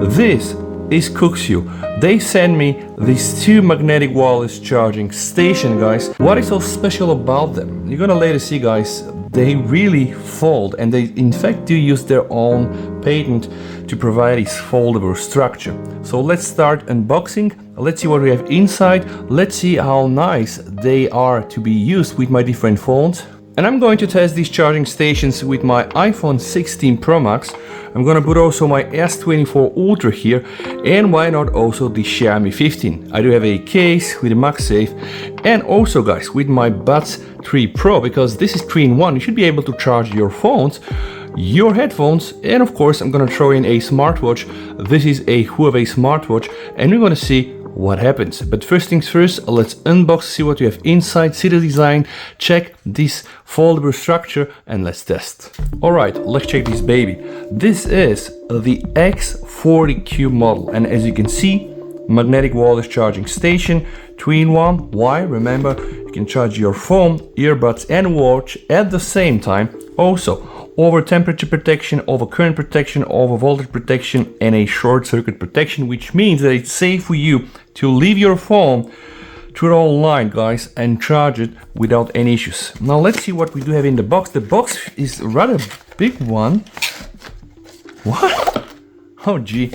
This is Kuxiu. They sent me these two magnetic wireless charging station, guys. What is so special about them? You're gonna later see, guys, they really fold, and they in fact do use their own patent to provide this foldable structure. So let's start unboxing. Let's see what we have inside. Let's see how nice they are to be used with my different phones. And I'm going to test these charging stations with my iPhone 16 Pro Max. I'm gonna put also my S24 Ultra here, and why not also the Xiaomi 15. I do have a case with a MagSafe, and also, guys, with my Buds 3 Pro, because this is 3-in-1. You should be able to charge your phones, your headphones, and of course I'm gonna throw in a smartwatch. This is a Huawei smartwatch, and we're gonna see what happens. But first things first, let's unbox, see what we have inside, see the design, check this foldable structure, and let's test. Alright, let's check this baby. This is the X40Q model, and as you can see, magnetic wireless charging station, 3-in-1. Why? Remember, you can charge your phone, earbuds and watch at the same time. Also, over temperature protection, over current protection, over voltage protection, and a short circuit protection, which means that it's safe for you to leave your phone through the whole line, guys, and charge it without any issues. Now let's see what we do have in the box. The box is rather big one. What? Oh gee.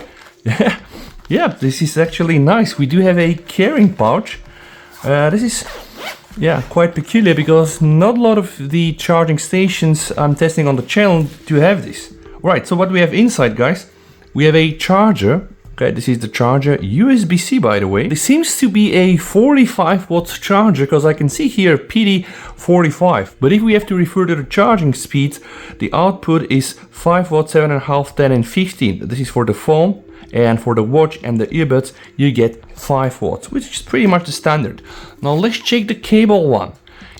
Yeah, this is actually nice. We do have a carrying pouch. This is quite peculiar, because not a lot of the charging stations I'm testing on the channel do have this. Right, so what we have inside, guys, we have a charger. Okay, this is the charger, USB-C, by the way. This seems to be a 45 watts charger, because I can see here PD 45. But if we have to refer to the charging speed, the output is 5 watts, 7.5, 10 and 15. This is for the phone, and for the watch and the earbuds you get 5 watts, which is pretty much the standard. Now let's check the cable one.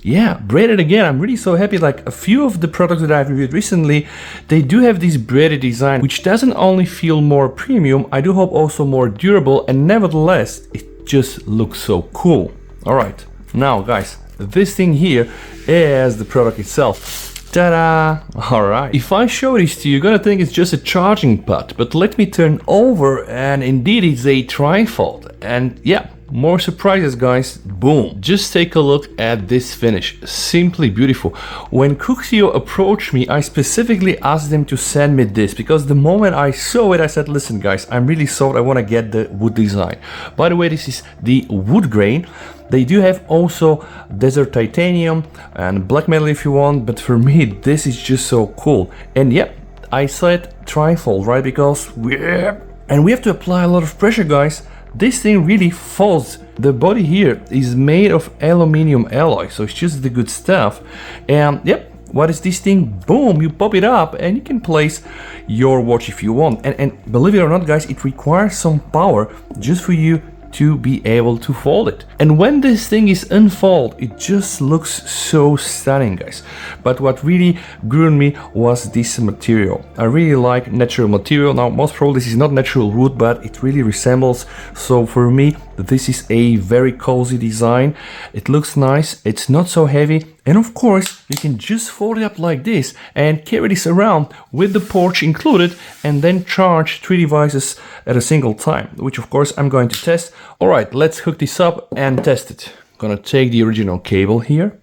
Yeah, braided again. I'm really so happy. Like a few of the products that I've reviewed recently, they do have this braided design, which doesn't only feel more premium, I do hope also more durable, and nevertheless it just looks so cool. All right, now guys, this thing here is the product itself. Ta-da! Alright, if I show this to you, you're gonna think it's just a charging pad, but let me turn over, and indeed it's a trifold. And yeah, more surprises, guys. Boom! Just take a look at this finish. Simply beautiful. When Kuxiu approached me, I specifically asked them to send me this, because the moment I saw it, I said, listen guys, I'm really sold, I want to get the wood design. By the way, this is the wood grain. They do have also desert titanium and black metal if you want, but for me this is just so cool. And yeah, I said trifold, right? Because we have to apply a lot of pressure, guys. This thing really folds. The body here is made of aluminium alloy, so it's just the good stuff. And yep, what is this thing? Boom, you pop it up and you can place your watch if you want. And believe it or not, guys, it requires some power just for you to be able to fold it. And when this thing is unfolded, it just looks so stunning, guys. But what really grew on me was this material. I really like natural material. Now, most probably this is not natural wood, but it really resembles. So for me, this is a very cozy design. It looks nice, it's not so heavy, and of course you can just fold it up like this and carry this around with the pouch included, and then charge 3 devices at a single time, which of course I'm going to test. Alright, let's hook this up and test it. I'm gonna take the original cable here.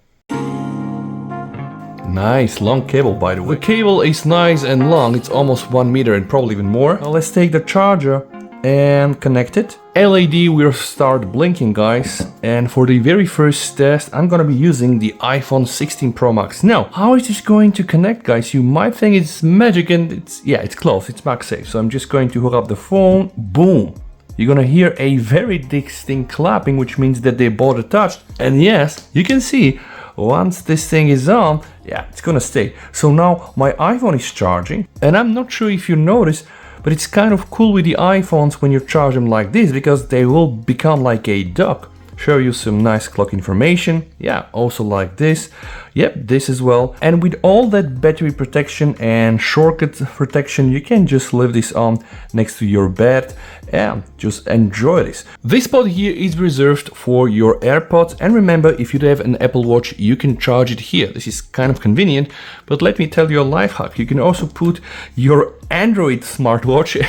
Nice long cable, by the way. The cable is nice and long, it's almost 1 meter and probably even more. Now let's take the charger and connect it. LED will start blinking, guys, and for the very first test I'm gonna be using the iPhone 16 Pro Max. Now, how is this going to connect, guys? You might think it's magic, and it's close, it's MagSafe. So I'm just going to hook up the phone. Boom! You're gonna hear a very distinct clapping, which means that they both attached. And yes, you can see once this thing is on, yeah, it's gonna stay. So now my iPhone is charging, and I'm not sure if you notice, but it's kind of cool with the iPhones when you charge them like this, because they will become like a dock. Show you some nice clock information. Yeah, also like this. Yep, this as well. And with all that battery protection and shortcut protection, you can just leave this on next to your bed and just enjoy this. This spot here is reserved for your AirPods, and remember, if you have an Apple Watch, you can charge it here. This is kind of convenient, but let me tell you a life hack. You can also put your Android smartwatch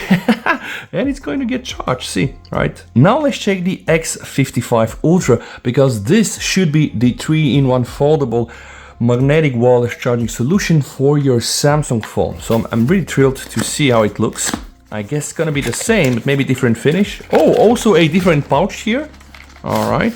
and it's going to get charged, see, right? Now let's check the X55 Ultra, because this should be the 3-in-1 foldable magnetic wireless charging solution for your Samsung phone. So I'm really thrilled to see how it looks. I guess it's gonna be the same, but maybe different finish. Oh, also a different pouch here. All right,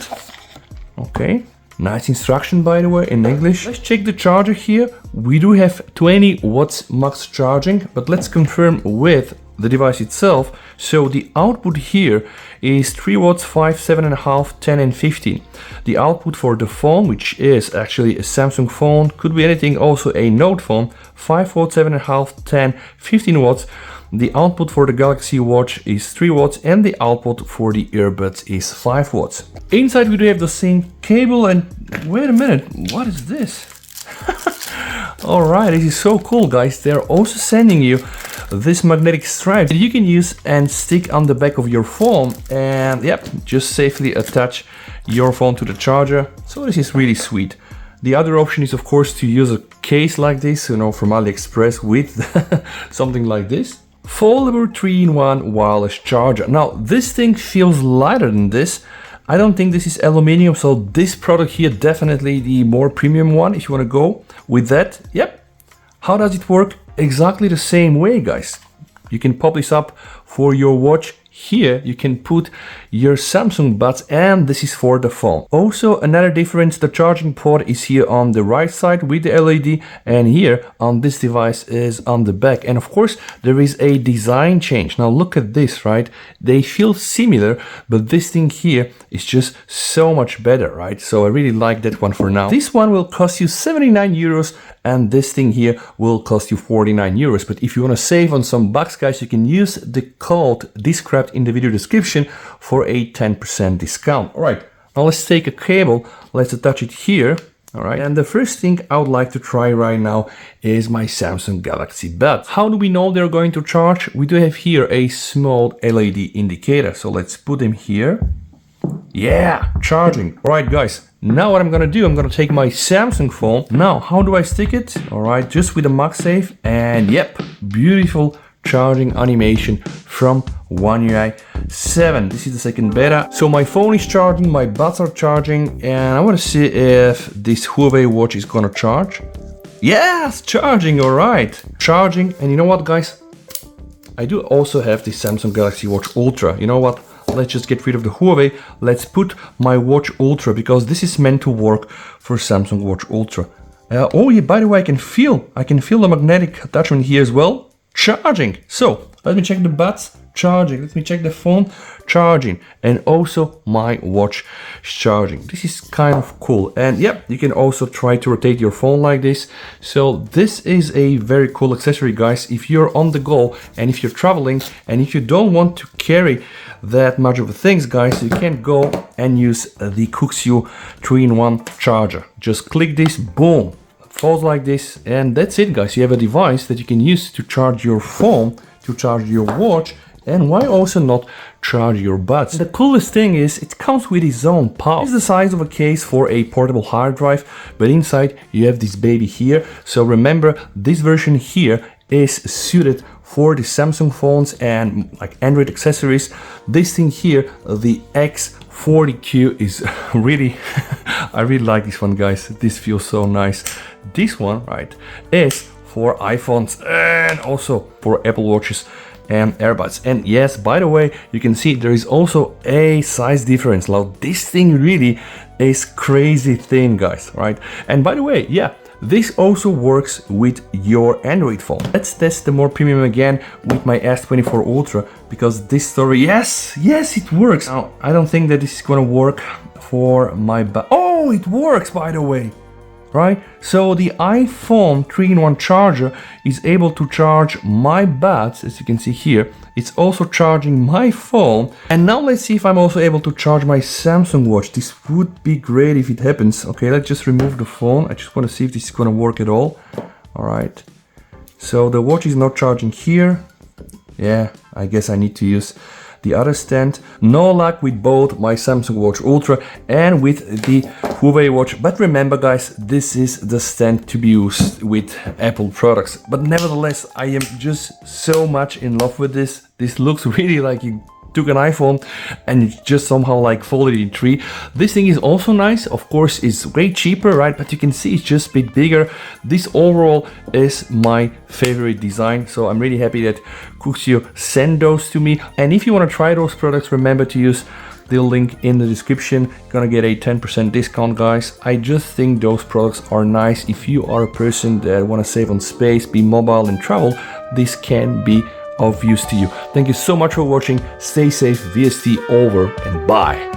okay. Nice instruction, by the way, in English. Let's check the charger here. We do have 20 watts max charging, but let's confirm with the device itself. So the output here is 3 watts, 5, 7.5, 10 and 15. The output for the phone, which is actually a Samsung phone, could be anything, also a Note phone, 5 watts, 7.5, 10, 15 watts. The output for the Galaxy Watch is 3 watts and the output for the earbuds is 5 watts. Inside we do have the same cable, and wait a minute, what is this? Alright, this is so cool, guys. They're also sending you this magnetic stripe that you can use and stick on the back of your phone, and yep, just safely attach your phone to the charger. So this is really sweet. The other option is, of course, to use a case like this, you know, from AliExpress with something like this. Foldable 3-in-1 wireless charger. Now this thing feels lighter than this. I don't think this is aluminium, so this product here definitely the more premium one if you want to go with that. Yep. How does it work? Exactly the same way, guys. You can pop this up for your watch. Here you can put your Samsung buds, and this is for the phone. Also, another difference, the charging port is here on the right side with the LED, and here on this device is on the back. And of course there is a design change. Now look at this, right? They feel similar, but this thing here is just so much better, right? So I really like that one for now. This one will cost you 79 euros and this thing here will cost you 49 euros. But if you want to save on some bucks, guys, you can use the code described in the video description for a 10% discount. All right, now let's take a cable, let's attach it here. All right, and the first thing I would like to try right now is my Samsung Galaxy Buds. How do we know they're going to charge? We do have here a small LED indicator, so let's put them here. Yeah, charging. All right, guys, now what I'm gonna do, I'm gonna take my Samsung phone. Now, how do I stick it? All right, just with a MagSafe, and yep, beautiful charging animation from One UI 7. This is the second beta. So my phone is charging, my buds are charging, and I want to see if this Huawei watch is gonna charge. Yes, charging, all right. Charging, and you know what, guys? I do also have the Samsung Galaxy Watch Ultra. You know what? Let's just get rid of the Huawei. Let's put my Watch Ultra, because this is meant to work for Samsung Watch Ultra. Oh yeah, by the way, I can feel the magnetic attachment here as well. Charging. So let me check the buds. Charging. Let me check the phone. Charging. And also my watch is charging. This is kind of cool. And yep, you can also try to rotate your phone like this. So this is a very cool accessory, guys. If you're on the go and if you're traveling and if you don't want to carry that much of things, guys, you can go and use the Kuxiu 3-in-1 charger. Just click this, boom. Falls like this, and that's it, guys. You have a device that you can use to charge your phone, to charge your watch, and why also not charge your buds. The coolest thing is it comes with its own pouch. It's the size of a case for a portable hard drive, but inside you have this baby here. So remember, this version here is suited for the Samsung phones and like Android accessories. This thing here, the X40Q, is really I really like this one, guys. This feels so nice. This one, right, is for iPhones and also for Apple Watches and earbuds. And yes, by the way, you can see there is also a size difference. Now this thing really is crazy thin, guys, right? And by the way, yeah, this also works with your Android phone. Let's test the more premium again with my S24 Ultra, because this story, yes, it works. Now, I don't think that this is gonna work for my oh, it works, by the way. Right? So the iPhone 3-in-1 charger is able to charge my buds, as you can see here. It's also charging my phone. And now let's see if I'm also able to charge my Samsung watch. This would be great if it happens. Okay, let's just remove the phone. I just want to see if this is going to work at all. All right. So the watch is not charging here. Yeah, I guess I need to use the other stand. No luck with both my Samsung Watch Ultra and with the Huawei watch. But remember, guys, this is the stand to be used with Apple products. But nevertheless, I am just so much in love with this. This looks really like you took an iPhone and you just somehow like folded it in three. This thing is also nice. Of course, it's way cheaper, right? But you can see it's just a bit bigger. This overall is my favorite design. So I'm really happy that Kuxiu sent those to me. And if you want to try those products, remember to use the link in the description. You're gonna get a 10% discount, guys. I just think those products are nice. If you are a person that want to save on space, be mobile and travel, this can be of use to you. Thank you so much for watching. Stay safe, VST over and bye.